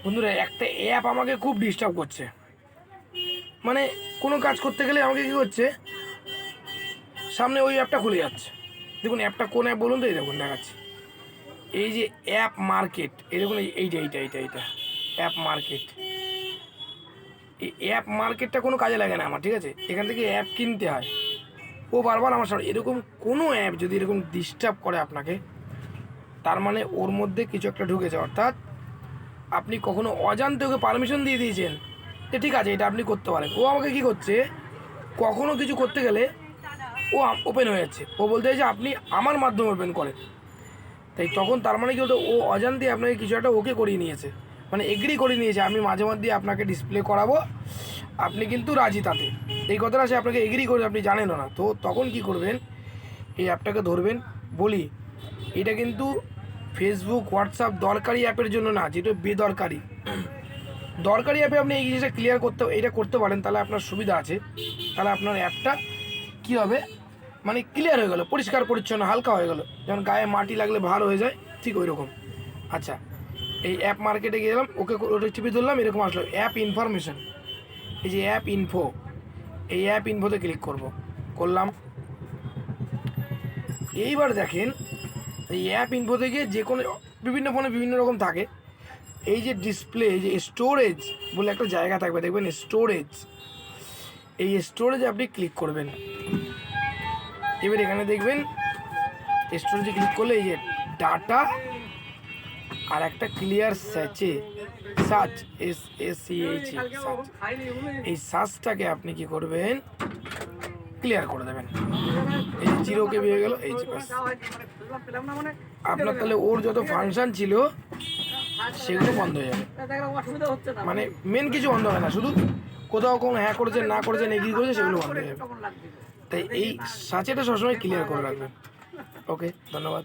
বন্ধুরা একটা অ্যাপ আমাকে খুব ডিস্টার্ব করছে, মানে কোনো কাজ করতে গেলে আমাকে কী করছে, সামনে ওই অ্যাপটা খুলে যাচ্ছে। দেখুন অ্যাপটা কোন অ্যাপ বলুন তো, এই দেখুন দেখাচ্ছি, এই যে অ্যাপ মার্কেট, এই দেখুন এইটা অ্যাপ মার্কেট। এই অ্যাপ মার্কেটটা কোনো কাজে লাগে না আমার, ঠিক আছে, এখান থেকে অ্যাপ কিনতে হয়। ও বারবার আমার সামনে এরকম কোনো অ্যাপ যদি এরকম ডিস্টার্ব করে আপনাকে, তার মানে ওর মধ্যে কিছু একটা ঢুকেছে, অর্থাৎ আপনি কখনো অজান্তে ওকে পারমিশন দিয়ে দিয়েছেন যে ঠিক আছে এটা আপনি করতে পারেন। ও আমাকে কী করছে, কখনো কিছু করতে গেলে ও ওপেন হয়ে যাচ্ছে, ও বলতে চাইছে আপনি আমার মাধ্যমে ওপেন করেন। তাই তখন তার মানে কি হতো, ও অজান্তে আপনাকে কিছু একটা ওকে করিয়ে নিয়েছে, মানে এগ্রি করে নিয়েছে আমি মাঝে মধ্যে আপনাকে ডিসপ্লে করাবো, আপনি কিন্তু রাজি তাতে। এই কথাটা সে আপনাকে এগ্রি করে, আপনি জানেনও না। তো তখন কি করবেন, এই অ্যাপটাকে ধরবেন। বলি এটা কিন্তু ফেসবুক হোয়াটসঅ্যাপ দরকারি অ্যাপের জন্য না, যেটা বেদরকারি। দরকারি অ্যাপে আপনি এই জিনিসটা ক্লিয়ার করতে পারেন, তাহলে আপনার সুবিধা আছে। তাহলে আপনার অ্যাপটা কী হবে, মানে ক্লিয়ার হয়ে গেল, পরিষ্কার পরিচ্ছন্ন হালকা হয়ে গেল, যেমন গায়ে মাটি লাগলে ভার হয়ে যায়, ঠিক ওই রকম। আচ্ছা, এই অ্যাপ মার্কেটে গেলাম, ওটা টিপে ধরলাম, এরকম আসলো অ্যাপ ইনফরমেশন। এই যে অ্যাপ ইনফো, এই অ্যাপ ইনফোতে ক্লিক করলাম। এইবার দেখেন এই অ্যাপ ইনফো থেকে যে কোনো বিভিন্ন ফোনে বিভিন্ন রকম থাকে, এই যে ডিসপ্লে, এই যে স্টোরেজ বলে একটা জায়গা থাকবে, দেখবেন স্টোরেজ, এই স্টোরেজে আপনি ক্লিক করবেন। এবার এখানে দেখবেন স্টোরেজে ক্লিক করলে এই যে ডাটা আর একটা ক্লিয়ার সার্চ এই সার্চটাকে আপনি কি করবেন, ক্লিয়ার করে দেবেন। এই যে 0 KB হয়ে গেল, এই যে আপনার তাহলে ওর যত ফাংশন ছিল সেগুলো বন্ধ হয়ে যাবে, মানে মেন কিছু বন্ধ হবে না, শুধু কোথাও কোনো হ্যাঁ করেছেন না করেছেন এগ্রি করেছে সেগুলো বন্ধ হয়ে যাবে। তাই এই সার্চটা সবসময় ক্লিয়ার করে রাখবেন। ওকে, ধন্যবাদ।